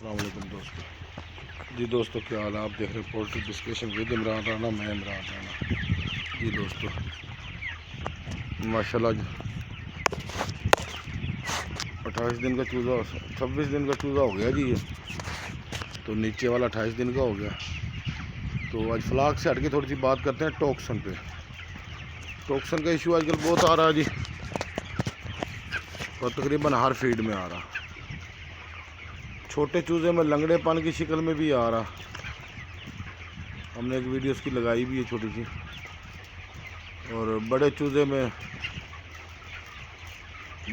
السلام علیکم دوستو جی دوستو کیا حال ہے؟ آپ دیکھ رہے ہیں poultry discussion with Imran Rana, میں عمران رانا جی دوستو ماشاءاللہ 28 دن کا چوزہ 26 دن کا چوزہ ہو گیا جی یہ تو نیچے والا 28 دن کا ہو گیا۔ تو آج فلاک سے ہٹ کے تھوڑی سی بات کرتے ہیں ٹوکسن پہ۔ ٹوکسن کا ایشو آج کل بہت آ رہا ہے جی، اور تقریباً ہر فیڈ میں آ رہا، چھوٹے چوزے میں لنگڑے پن کی شکل میں بھی آ رہا۔ ہم نے ایک ویڈیو اس کی لگائی بھی ہے چھوٹی سی، اور بڑے چوزے میں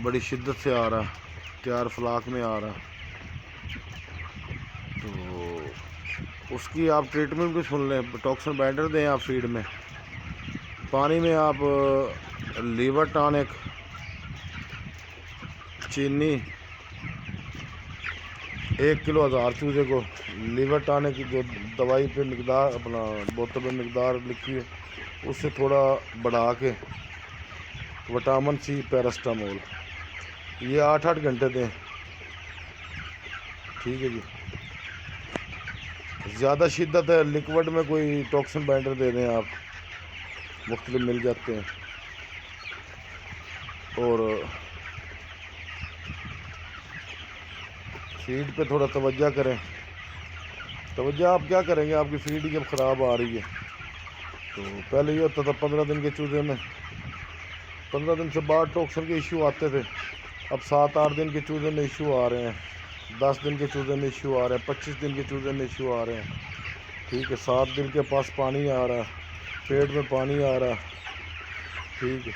بڑی شدت سے آ رہا، تیار فلاک میں آ رہا۔ تو اس کی آپ ٹریٹمنٹ بھی سن لیں، ٹوکسن بائنڈر دیں آپ فیڈ میں، پانی میں آپ لیور ٹانک، چینی 1 کلو 1000 چوزے کو، لیور ٹانک کی جو دوائی پہ مقدار اپنا بوتل میں مقدار لکھی ہے اس سے تھوڑا بڑھا کے وٹامن سی پیراسٹامول، یہ 8 گھنٹے دیں، ٹھیک ہے جی۔ زیادہ شدت ہے لیکوڈ میں کوئی ٹوکسن بائنڈر دے دیں آپ، مختلف مل جاتے ہیں۔ اور فیڈ پہ تھوڑا توجہ کریں۔ توجہ آپ کیا کریں گے، آپ کی فیڈ جب خراب آ رہی ہے تو پہلے یہ ہوتا تھا 15 دن کے چوزے میں 15 دن سے بعد ٹوکسن کے ایشو آتے تھے، اب 7-8 دن کے چوزے میں ایشو آ رہے ہیں، 10 دن کے چوزے میں ایشو آ رہے ہیں، 25 دن کے چوزے میں ایشو آ رہے ہیں، ٹھیک ہے۔ 7 دن کے پاس پانی آ رہا، پیٹ میں پانی آ رہا، ٹھیک ہے۔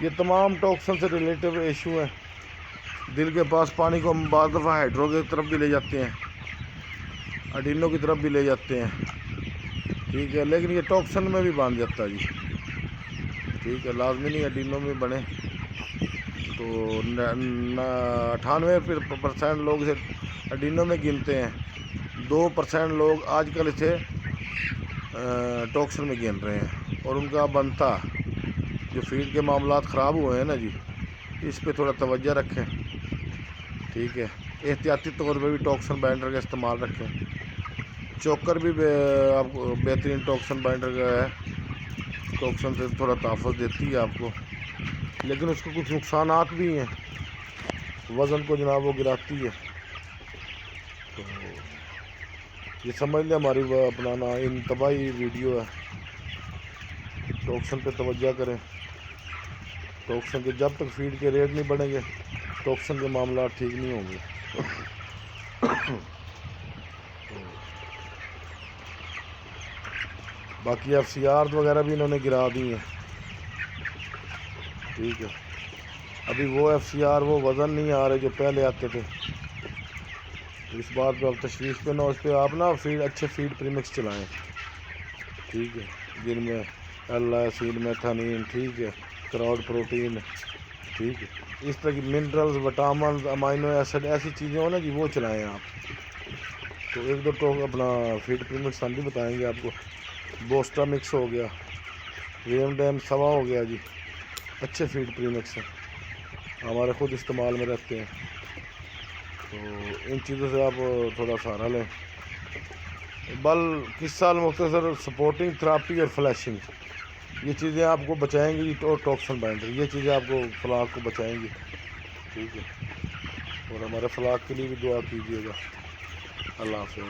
یہ تمام ٹوکسن سے ریلیٹیو ایشو ہیں۔ دل کے پاس پانی کو ہم بعض دفعہ ہائیڈرو کی طرف بھی لے جاتے ہیں، اڈینو کی طرف بھی لے جاتے ہیں، ٹھیک ہے، لیکن یہ ٹوکسن میں بھی بن جاتا ہے جی، ٹھیک ہے، لازمی نہیں اڈینو میں بنے۔ تو 98% لوگ اسے اڈینو میں گنتے ہیں، 2% لوگ آج کل اسے ٹوکسن میں گن رہے ہیں، اور ان کا بنتا جو فیڈ کے معاملات خراب ہوئے ہیں نا جی، اس پہ تھوڑا توجہ رکھیں، ٹھیک ہے۔ احتیاطی طور پہ بھی ٹوکسن بائنڈر کا استعمال رکھیں۔ چوکر بھی آپ کو بہترین ٹوکسن بائنڈر کا ہے، ٹوکسن سے تھوڑا تحفظ دیتی ہے آپ کو، لیکن اس کو کچھ نقصانات بھی ہیں، وزن کو جناب وہ گراتی ہے۔ تو یہ سمجھ لیں ہماری وہ اپنانا انتباہی ویڈیو ہے، ٹوکسن پہ توجہ کریں۔ ٹوکسن کے جب تک فیڈ کے ریٹ نہیں بڑھیں گے ٹوکسن کے معاملات ٹھیک نہیں ہوں گے۔ باقی FCR وغیرہ بھی انہوں نے گرا دی ہیں، ٹھیک ہے۔ ابھی وہ FCR وہ وزن نہیں آ رہے جو پہلے آتے تھے، تو اس بات پہ آپ تشویش پہ نہ، اس پہ آپ نا فیڈ اچھے فیڈ پریمکس چلائیں، ٹھیک ہے، جن میں LISین میتھانین، ٹھیک ہے، کراؤڈ پروٹین، ٹھیک ہے، اس طرح کی منرلز، وٹامنز، امائنو ایسڈ ایسی چیزیں ہو نا جی، وہ چلائیں آپ۔ تو 1-2 اپنا فیڈ پریمکس ہم بھی بتائیں گے آپ کو، بوسٹا مکس ہو گیا، ویم ڈیم سوا ہو گیا جی، اچھے فیڈ پریمکس ہیں، ہمارے خود استعمال میں رہتے ہیں۔ تو ان چیزوں سے آپ تھوڑا سہارا لیں۔ کس سال مختصر سپورٹنگ تھراپی اور فلیشنگ، یہ چیزیں آپ کو بچائیں گی جی، ٹوکسن بائنڈر یہ چیزیں آپ کو فلاک کو بچائیں گی، ٹھیک ہے، اور ہمارے فلاک کے لیے بھی دعا کیجیے گا۔ اللہ حافظ۔